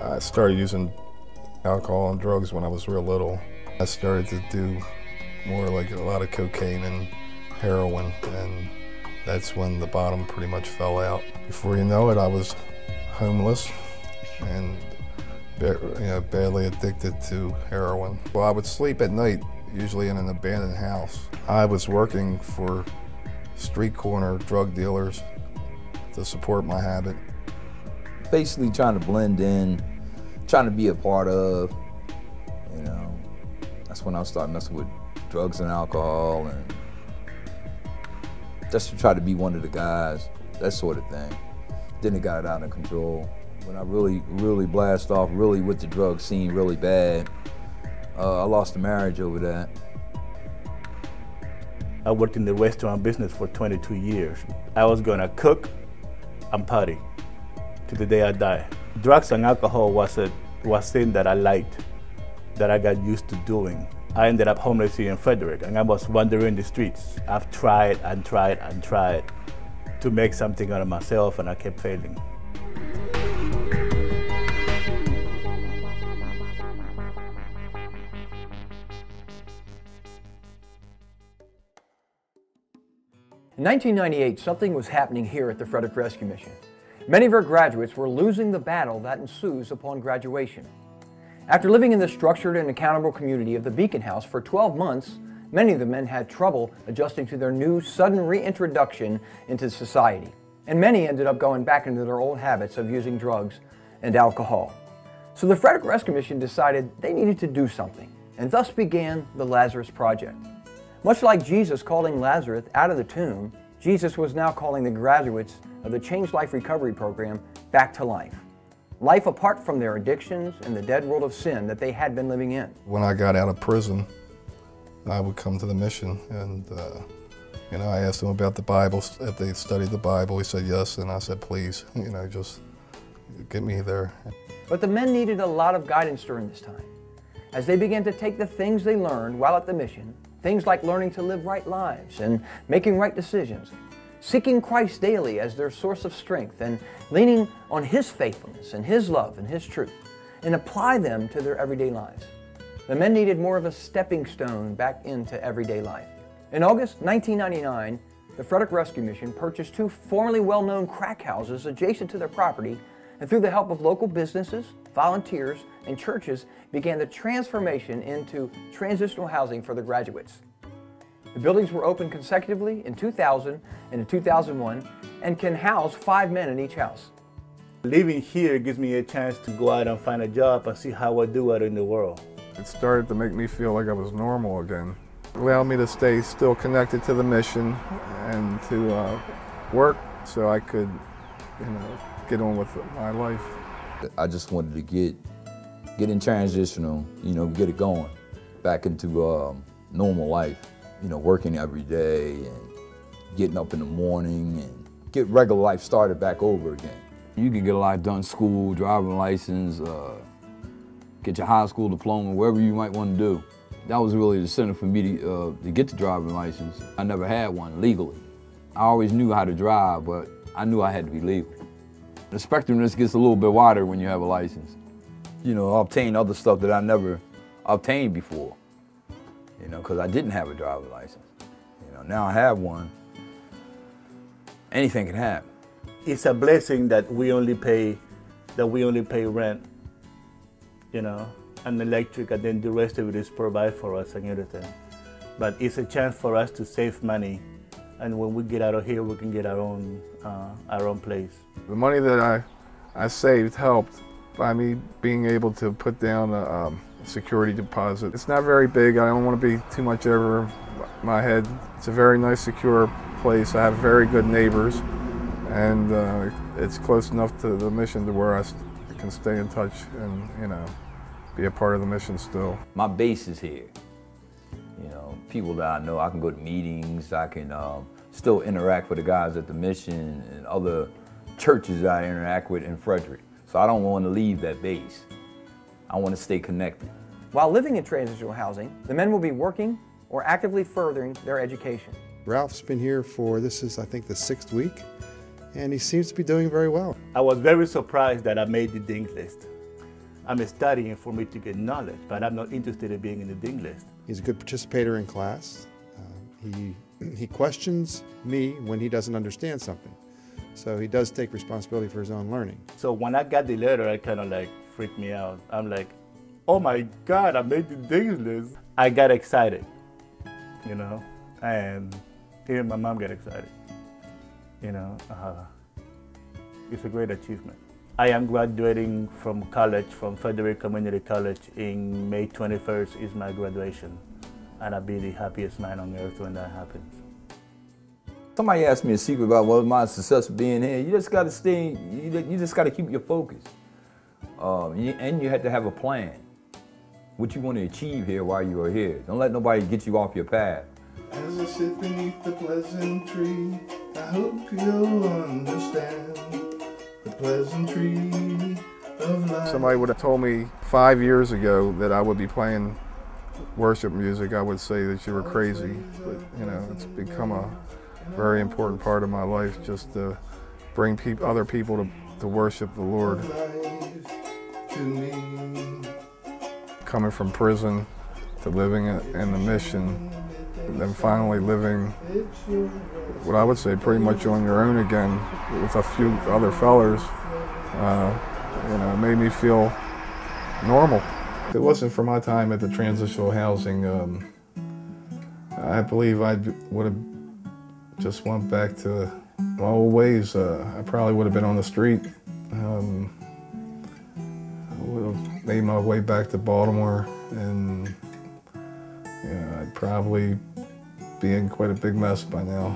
I started using alcohol and drugs when I was real little. I started to do more like a lot of cocaine and heroin, and that's when the bottom pretty much fell out. Before you know it, I was homeless and badly addicted to heroin. Well, I would sleep at night, usually in an abandoned house. I was working for street corner drug dealers to support my habit. Basically trying to blend in, trying to be a part of, you know. That's when I started messing with drugs and alcohol, and just to try to be one of the guys, that sort of thing. Then it got out of control. When I really blast off, really with the drug scene really bad, I lost a marriage over that. I worked in the restaurant business for 22 years. I was gonna cook and party to the day I die. Drugs and alcohol was thing that I liked, that I got used to doing. I ended up homeless here in Frederick, and I was wandering the streets. I've tried and tried and tried to make something out of myself, and I kept failing. In 1998, something was happening here at the Frederick Rescue Mission. Many of our graduates were losing the battle that ensues upon graduation. After living in the structured and accountable community of the Beacon House for 12 months, many of the men had trouble adjusting to their new, sudden reintroduction into society. And many ended up going back into their old habits of using drugs and alcohol. So the Frederick Rescue Mission decided they needed to do something, and thus began the Lazarus Project. Much like Jesus calling Lazarus out of the tomb, Jesus was now calling the graduates of the Changed Life Recovery Program back to life. Life apart from their addictions and the dead world of sin that they had been living in. When I got out of prison, I would come to the mission, and I asked them about the Bible, if they studied the Bible. He said yes, and I said please, just get me there. But the men needed a lot of guidance during this time, as they began to take the things they learned while at the mission, things like learning to live right lives and making right decisions, seeking Christ daily as their source of strength and leaning on His faithfulness and His love and His truth, and apply them to their everyday lives. The men needed more of a stepping stone back into everyday life. In August 1999, the Frederick Rescue Mission purchased two formerly well-known crack houses adjacent to their property, and through the help of local businesses, volunteers, and churches, began the transformation into transitional housing for the graduates. The buildings were opened consecutively in 2000 and in 2001 and can house 5 men in each house. Living here gives me a chance to go out and find a job and see how I do out in the world. It started to make me feel like I was normal again. It allowed me to stay still connected to the mission and to work so I could, get on with my life. I just wanted to get in transitional, get it going back into normal life, working every day and getting up in the morning and get regular life started back over again. You can get a lot done, school, driving license, get your high school diploma, wherever you might want to do. That was really the center for me to get the driving license. I never had one legally. I always knew how to drive, but I knew I had to be legal. The spectrum just gets a little bit wider when you have a license. Obtain other stuff that I never obtained before, because I didn't have a driver's license. Now I have one. Anything can happen. It's a blessing that we only pay rent, and electric, and then the rest of it is provided for us and everything. But it's a chance for us to save money, and when we get out of here, we can get our own place. The money that I saved helped by me being able to put down a security deposit. It's not very big. I don't want to be too much over my head. It's a very nice, secure place. I have very good neighbors, and it's close enough to the mission to where I can stay in touch and, be a part of the mission still. My base is here. People that I know, I can go to meetings, I can still interact with the guys at the mission and other churches that I interact with in Frederick. So I don't want to leave that base. I want to stay connected. While living in transitional housing, the men will be working or actively furthering their education. Ralph's been here for, this is I think the 6th week, and he seems to be doing very well. I was very surprised that I made the Dink list. I'm studying for me to get knowledge, but I'm not interested in being in the dean list. He's a good participator in class. He questions me when he doesn't understand something. So he does take responsibility for his own learning. So when I got the letter, it kind of like freaked me out. I'm like, oh my God, I made the dean's list. I got excited, you know, and even my mom got excited. You know, it's a great achievement. I am graduating from college, from Frederick Community College in May 21st is my graduation. And I'll be the happiest man on earth when that happens. Somebody asked me a secret about what my success of being here. You just got to stay, you just got to keep your focus. And you have to have a plan. What you want to achieve here while you are here. Don't let nobody get you off your path. As I sit beneath the pleasant tree, I hope you'll understand the pleasantry of life. Somebody would have told me 5 years ago that I would be playing worship music, I would say that you were crazy. But you know, it's become a very important part of my life, just to bring other people to worship the Lord. Coming from prison to living in the mission, and then finally living what I would say pretty much on your own again with a few other fellers, you know, it made me feel normal. If it wasn't for my time at the transitional housing, I believe I would have just went back to my old ways. I probably would have been on the street. I would have made my way back to Baltimore, and you know, I'd probably be in quite a big mess by now.